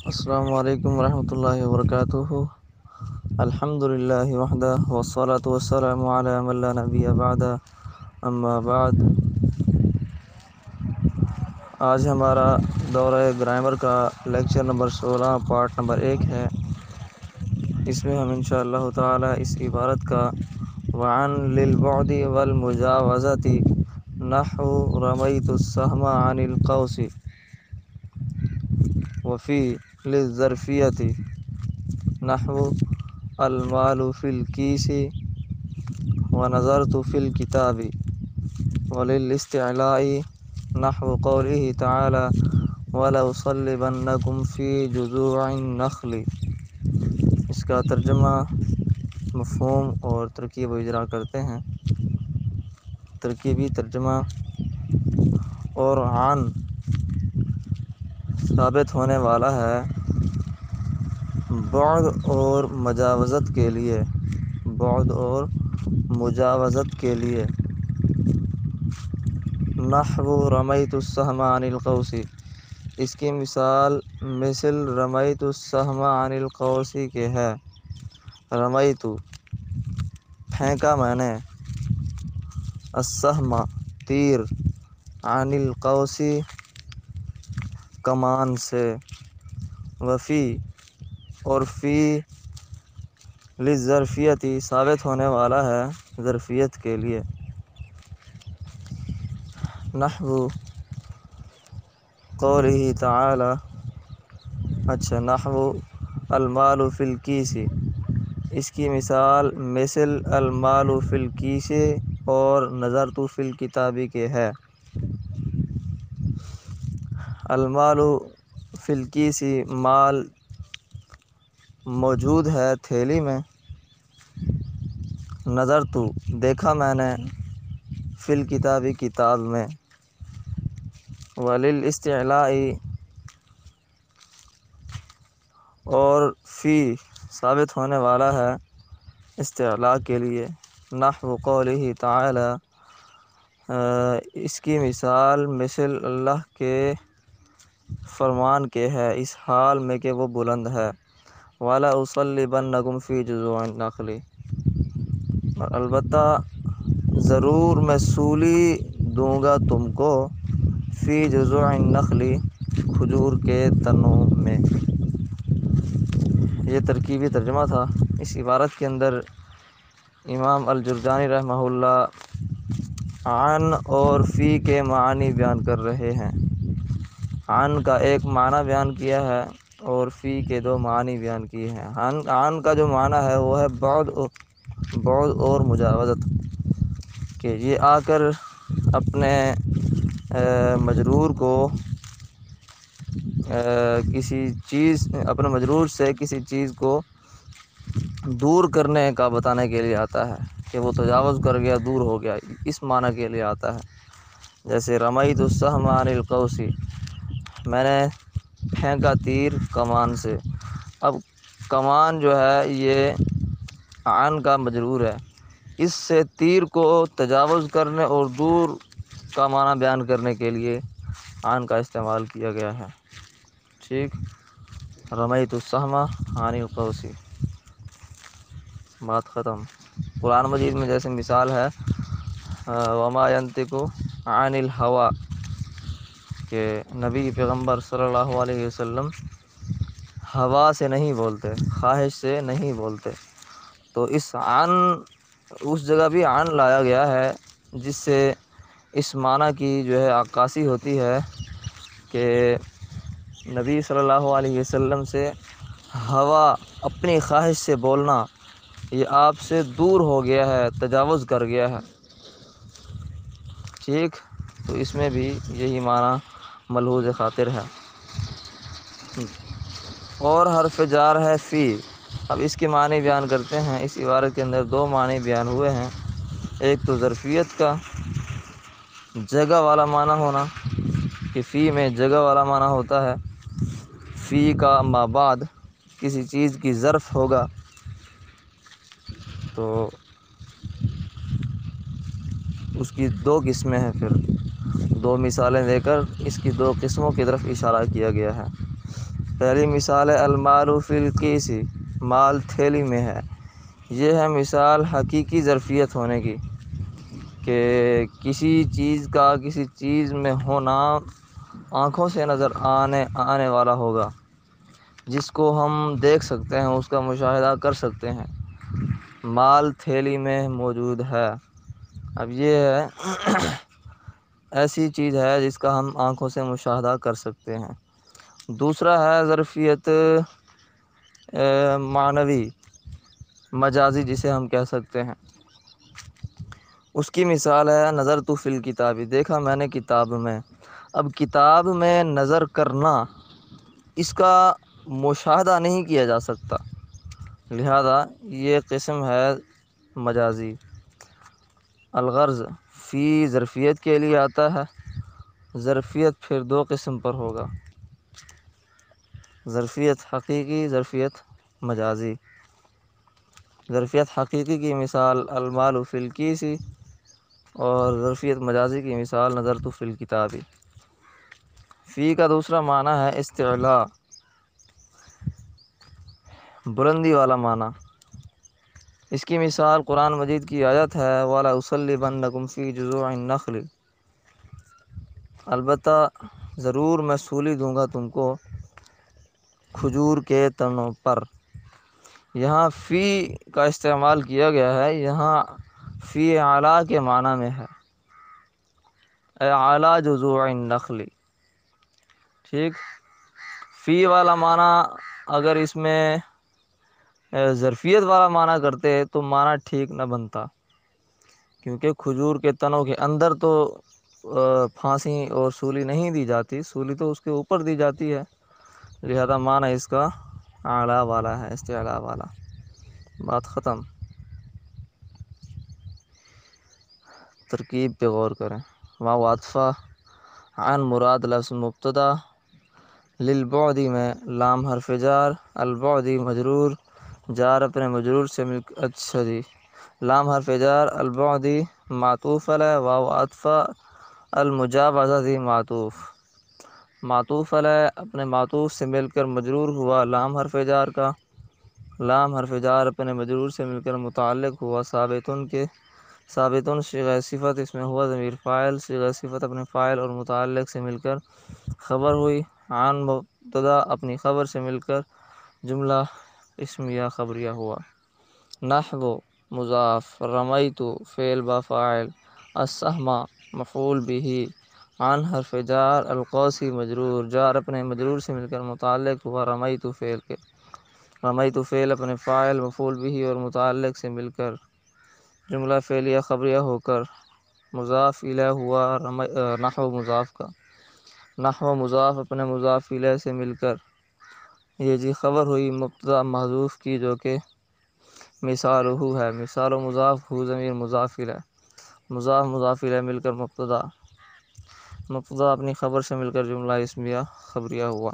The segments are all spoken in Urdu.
السلام علیکم ورحمۃ اللہ وبرکاتہ۔ الحمد للہ وحدہ والصلاة والسلام علی من لا نبی بعدہ، اما بعد۔ آج ہمارا دورہ گرامر کا لیکچر نمبر 16 پارٹ نمبر 1 ہے۔ اس میں ہم انشاءاللہ تعالی اس عبارت کا وعن للبعد والمجاوزۃ نحو رمیت السہم عن القوس وفی للظرفیۃ نحو المال فی الکیس ونظرت فی الکتاب وللاستعلاء نحو قوله تعالی ولأصلبنکم فی جذوع النخل۔ اس کا ترجمہ، مفہوم اور ترکیب و اجرا کرتے ہیں۔ ترکیبی ترجمہ: اور عن ثابت ہونے والا ہے بعد اور مجاوزت کے لیے، بعد اور مجاوزت کے لیے۔ نحو رمیت السہم عن القوس، اس کی مثال مثل رمیت السہم عن القوس کے ہے۔ رمیت پھینکا میں نے، السہم تیر، عن القوس کمان سے، وفی اور فی للظرفیت ثابت ہونے والا ہے ظرفیت کے لیے۔ نحو قوله تعالی، نحو المال فی الکیس، اس کی مثال مثل المال فی الکیس اور نظرت فی الکتاب کے ہے۔ المال فی الکیس، مال موجود ہے تھیلی میں۔ نظرت دیکھا میں نے، فی الکتاب کتاب میں۔ وللاستعلاء اور فی ثابت ہونے والا ہے استعلاء کے لیے۔ نحو قوله تعالی، اس کی مثال مثل اللہ کے فرمان کے ہے اس حال میں کہ وہ بلند ہے۔ وَلَأُصَلِّبَنَّكُمْ فِي جُذُوعِ النَّخْلِ، اور البتہ ضرور میں سولی دوں گا تم کو، فی جذوع النخل کھجور کے تنوں میں۔ یہ ترکیبی ترجمہ تھا۔ اس عبارت کے اندر امام الجرجانی رحمہ اللہ عن اور فی کے معنی بیان کر رہے ہیں۔ عن کا ایک معنی بیان کیا ہے اور فی کے دو معنی بیان کیے ہیں۔ عن کا جو معنی ہے وہ ہے بعد اور مجاوزت، کہ یہ آ کر اپنے مجرور کو اپنے مجرور سے کسی چیز کو دور کرنے کا بتانے کے لیے آتا ہے، کہ وہ تجاوز کر گیا، دور ہو گیا، اس معنی کے لیے آتا ہے۔ جیسے رمیت السہم عن القوس، میں نے پھینکا تیر کمان سے۔ اب کمان جو ہے یہ عن کا مجرور ہے، اس سے تیر کو تجاوز کرنے اور دور کا معنی بیان کرنے کے لیے عن کا استعمال کیا گیا ہے۔ ٹھیک، رمیت السہم عن القوس، بات ختم۔ قرآن مجید میں جیسے مثال ہے وما ينطق عن الہویٰ، کہ نبی پیغمبر صلی اللہ علیہ وسلم ہوا سے نہیں بولتے، خواہش سے نہیں بولتے۔ تو اس جگہ بھی عن لایا گیا ہے، جس سے اس معنی کی جو ہے عکاسی ہوتی ہے کہ نبی صلی اللہ علیہ وسلم سے ہوا، اپنی خواہش سے بولنا، یہ آپ سے دور ہو گیا ہے، تجاوز کر گیا ہے۔ ٹھیک، تو اس میں بھی یہی معنی ملحوظ خاطر ہے۔ اور حرف جار ہے فی۔ اب اس کے معنی بیان کرتے ہیں۔ اس عبارت کے اندر دو معنی بیان ہوئے ہیں۔ ایک تو ظرفیت کا، جگہ والا معنی ہونا، کہ فی میں جگہ والا معنی ہوتا ہے۔ فی کا ما بعد کسی چیز کی ظرف ہوگا تو اس کی دو قسمیں ہیں، پھر دو مثالیں دے کر اس کی دو قسموں کی طرف اشارہ کیا گیا ہے۔ پہلی مثال ہے المال فی الکیس، مال تھیلی میں ہے۔ یہ ہے مثال حقیقی ظرفیت ہونے کی، کہ کسی چیز کا کسی چیز میں ہونا آنکھوں سے نظر آنے والا ہوگا، جس کو ہم دیکھ سکتے ہیں، اس کا مشاہدہ کر سکتے ہیں۔ مال تھیلی میں موجود ہے۔ اب یہ ہے ایسی چیز ہے جس کا ہم آنکھوں سے مشاہدہ کر سکتے ہیں۔ دوسرا ہے ظرفیت معنوی، مجازی جسے ہم کہہ سکتے ہیں۔ اس کی مثال ہے نظرت فی الکتاب، دیکھا میں نے کتاب میں۔ اب کتاب میں نظر کرنا، اس کا مشاہدہ نہیں کیا جا سکتا، لہذا یہ قسم ہے مجازی۔ الغرض فی ظرفیت کے لیے آتا ہے۔ ظرفیت پھر دو قسم پر ہوگا، ظرفیت حقیقی، ظرفیت مجازی۔ ظرفیت حقیقی کی مثال المال فی الکیس، اور ظرفیت مجازی کی مثال نظرت فی الکتاب۔ فی کا دوسرا معنی ہے استعلاء، بلندی والا معنی۔ اس کی مثال قرآن مجید کی آیت ہے وَلَأُصَلِّبَنَّكُمْ فِي جُذُوعِ النَّخْلِ، البتہ ضرور میں سولی دوں گا تم کو کھجور کے تنوں پر۔ یہاں فی کا استعمال کیا گیا ہے، یہاں فی اعلیٰ کے معنی میں ہے، اے اعلیٰ جذوع النخل۔ ٹھیک، فی والا معنی اگر اس میں ظرفیت والا معنی کرتے تو معنی ٹھیک نہ بنتا، کیونکہ کھجور کے تنوں کے اندر تو پھانسی اور سولی نہیں دی جاتی، سولی تو اس کے اوپر دی جاتی ہے، لہذا معنی اس کا اعلیٰ والا ہے، استعلاء والا۔ بات ختم۔ ترکیب پہ غور کریں۔ واو عطفہ عن مراد لفظ مبتدا، للبعد میں لام حرف جار، البعد مجرور، جار اپنے مجرور سے اچھا جی، لام حرف جار، البعد معطوف علیہ، واو عطفہ المجاوزہ دی معطوف، معطوف علیہ اپنے معطوف سے مل کر مجرور ہوا لام حرف جار کا، لام حرف جار اپنے مجرور سے مل کر متعلق ہوا ثابتن کے، ثابتن صیغہ صفت، اس میں ہوا ضمیر فاعل، صیغہ صفت اپنے فاعل اور متعلق سے مل کر خبر ہوئی، عن مبتدا اپنی خبر سے مل کر جملہ اسمیہ خبریہ ہوا۔ نحو مضاف، رمیت فعل با فاعل، السہم مفعول به، عن حرف جار، القوسی مجرور، جار اپنے مجرور سے مل کر متعلق ہوا رمیت فعل کے، رمیت فعل اپنے فاعل مفعول به اور متعلق سے مل کر جملہ فعلیہ خبریہ ہو کر مضاف الیہ ہوا نحو مضاف کا، نحو مضاف اپنے مضاف الیہ سے مل کر یہ جی خبر ہوئی مبتدا محذوف کی، جو کہ مثال ہو ہے، مثال و مضاف ہو ضمیر مضاف الیہ، مضاف الیہ مل کر مبتدا، مبتدا اپنی خبر سے مل کر جملہ اسمیہ خبریہ ہوا۔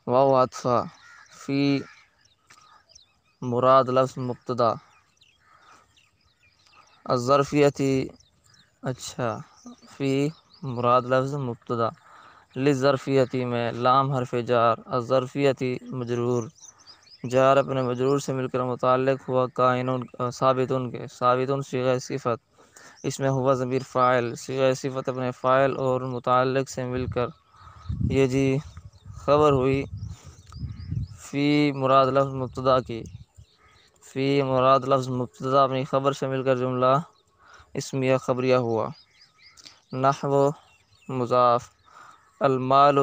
واو عطفہ فی مراد لفظ مبتدا، الظرفیتی اچھا، فی مراد لفظ مبتدا، للظرفیتی میں لام حرف جار، الظرفیتی مجرور، جار اپنے مجرور سے مل کر متعلق ہوا کائنون ثابتن کے، ثابتن صیغہ صفت، اس میں ہوا ضمیر فاعل، صیغہ صفت اپنے فاعل اور متعلق سے مل کر یہ جی خبر ہوئی فی مراد لفظ مبتدا کی، فی مراد لفظ مبتدا اپنی خبر سے مل کر جملہ اسمیہ خبریہ ہوا۔ نحو مضاف، المال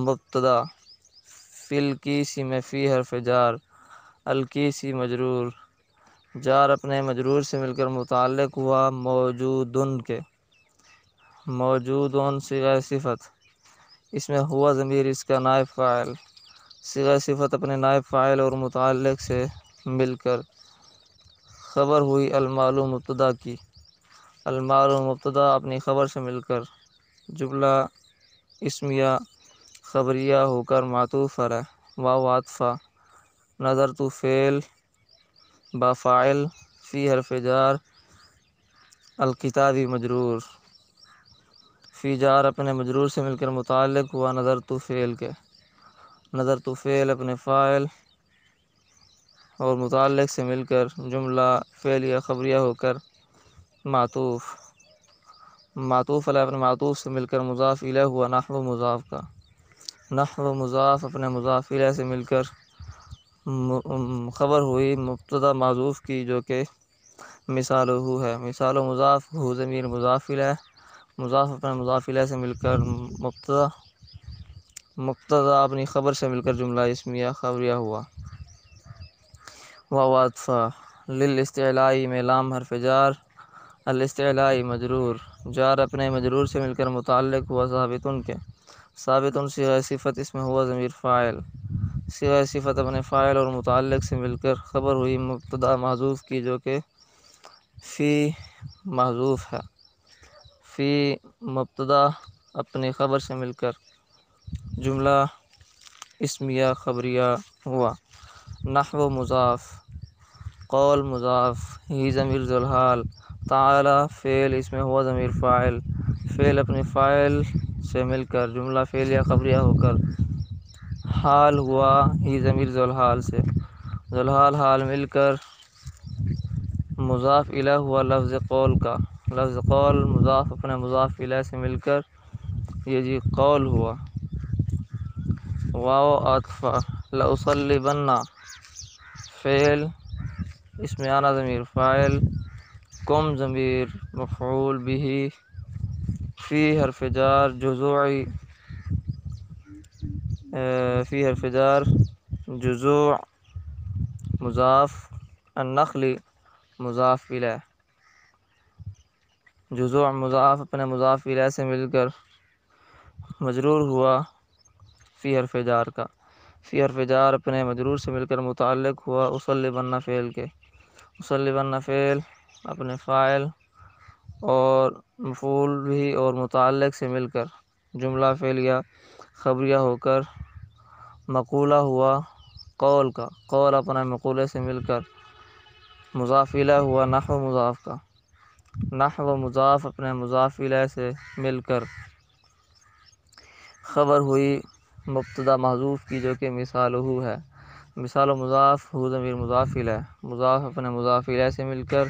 مبتدا، فی الکیسی میں فی حرف جار، الکیسی مجرور، جار اپنے مجرور سے مل کر متعلق ہوا موجودن کے، موجودن صیغہ صفت، اس میں ہوا ضمیر اس کا نائب فاعل، صیغہ صفت اپنے نائب فاعل اور متعلق سے مل کر خبر ہوئی المال مبتدا کی، المال مبتدا اپنی خبر سے مل کر جملہ اسمیہ خبریہ ہو کر معطوف علیہ، واو عطفہ، نظرت فعل با فاعل، فی حرف جار، الکتابی مجرور، فی جار اپنے مجرور سے مل کر متعلق ہوا نظر تو فعل کے، نظر تو فعل اپنے فاعل اور متعلق سے مل کر جملہ فعل یا خبریہ ہو کر معطوف، معطوف علیہ اپنے معطوف سے مل کر مضاف الیہ ہوا نحو مضاف کا، نحو مضاف اپنے مضاف الیہ سے مل کر خبر ہوئی مبتدا معذوف کی جو کہ مثال ہو ہے، مثال و مضاف ہو ضمیر مضاف الیہ، مضاف اپنے مضاف الیہ سے مل کر مبتدا اپنی خبر سے مل کر جملہ اسمیہ خبریہ ہوا۔ واو عطفہ للاستعلائی میں لام حرف جار، الاستعلائی مجرور، جار اپنے مجرور سے مل کر متعلق ہوا ثابتن کے، ثابتن صیغہ صفت اس میں ہوا ضمیر فاعل، صیغہ صفت اپنے فاعل اور متعلق سے مل کر خبر ہوئی مبتدا محذوف کی جو کہ فی محذوف ہے، فی مبتدا اپنی خبر سے مل کر جملہ اسمیہ خبریہ ہوا۔ نحو مضاف، قول مضاف، ہی ضمیر ذو الحال، تعالی فعل اس میں ہوا ضمیر فاعل، فعل اپنے فاعل سے مل کر جملہ فعلیہ خبریہ ہو کر حال ہوا ہی ضمیر ذو الحال سے، ذو الحال حال مل کر مضاف الیہ ہوا لفظ قول کا، لفظ قول مضاف اپنے مضاف الیہ سے مل کر یہ جی قول ہوا۔ واو عطفہ لأصلبن، فعل اس میں آنا ضمیر فاعل، کم ضمیر مفعول به، فی حرف جار جزوعی، فی حرف جار جزوع مضاف، النخل مضاف الیہ، جزوع مضاف اپنے مضاف الیہ سے مل کر مجرور ہوا فی حرف جار کا، فی حرف جار اپنے مجرور سے مل کر متعلق ہوا اصلبن فعل کے، اصلبن فعل اپنے فاعل اور مفعول بھی اور متعلق سے مل کر جملہ فعلیہ خبریہ ہو کر مقولہ ہوا قول کا، قول اپنے مقولے سے مل کر مضاف الیہ ہوا نحو مضاف کا، نحو مضاف اپنے مضاف الیہ سے مل کر خبر ہوئی مبتدا محذوف کی جو کہ مثال ہو ہے، مثال و مضاف ہو ضمیر مضاف الیہ، مضاف اپنے مضاف الیہ سے مل کر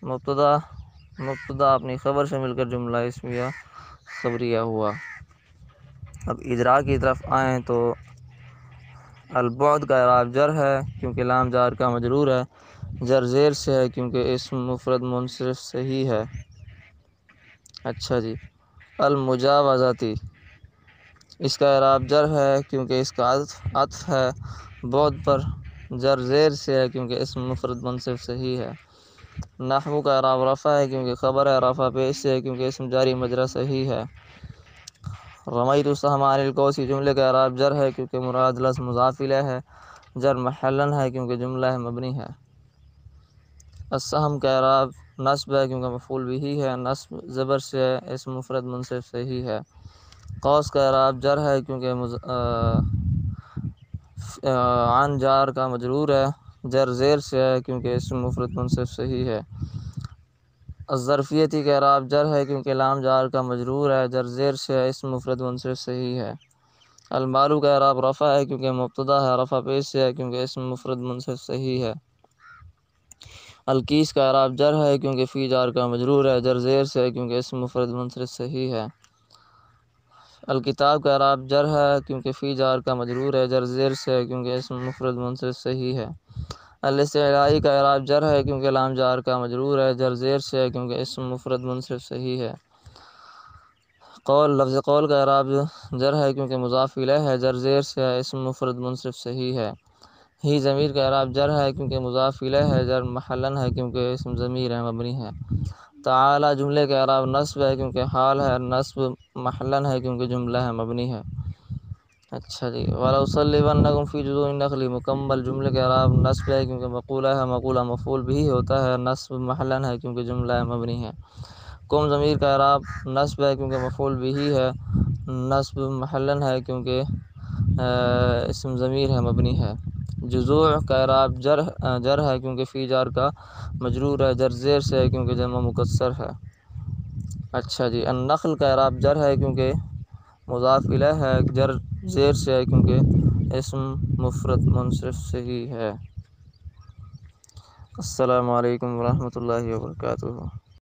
مبتدا اپنی خبر سے مل کر جملہ اسمیہ خبریہ ہوا۔ اب اجرا کی طرف آئیں تو البعد کا اعراب جر ہے کیونکہ لام جار کا مجرور ہے، جر زیر سے ہے کیونکہ اسم مفرد منصرف سے ہی ہے۔ اچھا جی، المجاوزاتی اس کا اعراب جر ہے کیونکہ اس کا عطف ہے بعد پر، جر زیر سے ہے کیونکہ اسم مفرد منصرف سے ہی ہے۔ نحو کا اعراب رفع ہے کیونکہ خبر ہے، رفع پیش سے ہے کیونکہ اسم جاری مجرا صحیح ہے۔ رمیت السہم عن القوس جملے کا اعراب جر ہے کیونکہ مراد لفظ مضاف الیہ ہے، جر محلن ہے کیونکہ جملہ مبنی ہے۔ السہم کا اعراب نصب ہے کیونکہ مفعول بھی ہے، نصب زبر سے ہے، اسم مفرد منصرف سے ہی ہے۔ قوس کا اعراب جر ہے کیونکہ عن جار کا مجرور ہے، جر زیر سے ہے کیونکہ اسم مفرد منصرف سے ہی ہے۔ الظرفیتی کا اعراب جر ہے کیونکہ لام جار کا مجرور ہے، جر زیر سے ہے، اسم مفرد منصرف سے ہی ہے۔ المالو کا اعراب رفع ہے کیونکہ مبتدا ہے، رفع پیش سے ہے کیونکہ اسم مفرد منصرف سے ہی ہے۔ الکیس کا اعراب جر ہے کیونکہ فی جار کا مجرور ہے، جر زیر سے ہے کیونکہ اسم مفرد منصرف سے ہی ہے۔ الکتاب کا اعراب جر ہے کیونکہ فی جار کا مجرور ہے، جر زیر سے ہے کیونکہ اسم مفرد منصرف سے ہی ہے۔ الاستعلائی کا اعراب جر ہے کیونکہ لام جار کا مجرور ہے، جر زیر سے ہے کیونکہ اسم مفرد منصرف سے ہی ہے۔ قول لفظ قول کا اعراب جر ہے کیونکہ مضاف الیہ ہے، جر زیر سے ہے، اسم مفرد منصرف سے ہی ہے۔ ہی ضمیر کا اعراب جر ہے کیونکہ مضاف الیہ ہے، جر محلن ہے کیونکہ اسم ضمیر ہے مبنی ہے۔ تعالی جملے کا اعراب نصب ہے کیونکہ حال ہے، نصب محلن ہے کیونکہ جملہ ہے مبنی ہے۔ اچھا جی، وَلَأُصَلِّبَنَّكُمْ فِي جُذُوعِ النَّخْلِ مکمل جملے کا اعراب نصب ہے کیونکہ مقولہ ہے، مقولہ مفعول بھی ہوتا ہے، نصب محلن ہے کیونکہ جملہ مبنی ہے۔ کم ضمیر کا اعراب نصب ہے کیونکہ مفعول بھی ہے، نصب محلن ہے کیونکہ اسم ضمیر ہے مبنی ہے۔ جذوع کا اعراب جر ہے کیونکہ فی جار کا مجرور ہے، جر زیر سے ہے کیونکہ جمع مکسر ہے۔ اچھا جی، النخل کا اعراب جر ہے کیونکہ مضاف الیہ ہے، جر زیر سے ہے کیونکہ اسم مفرد منصرف سے ہی ہے۔ السلام علیکم ورحمۃ اللہ وبرکاتہ۔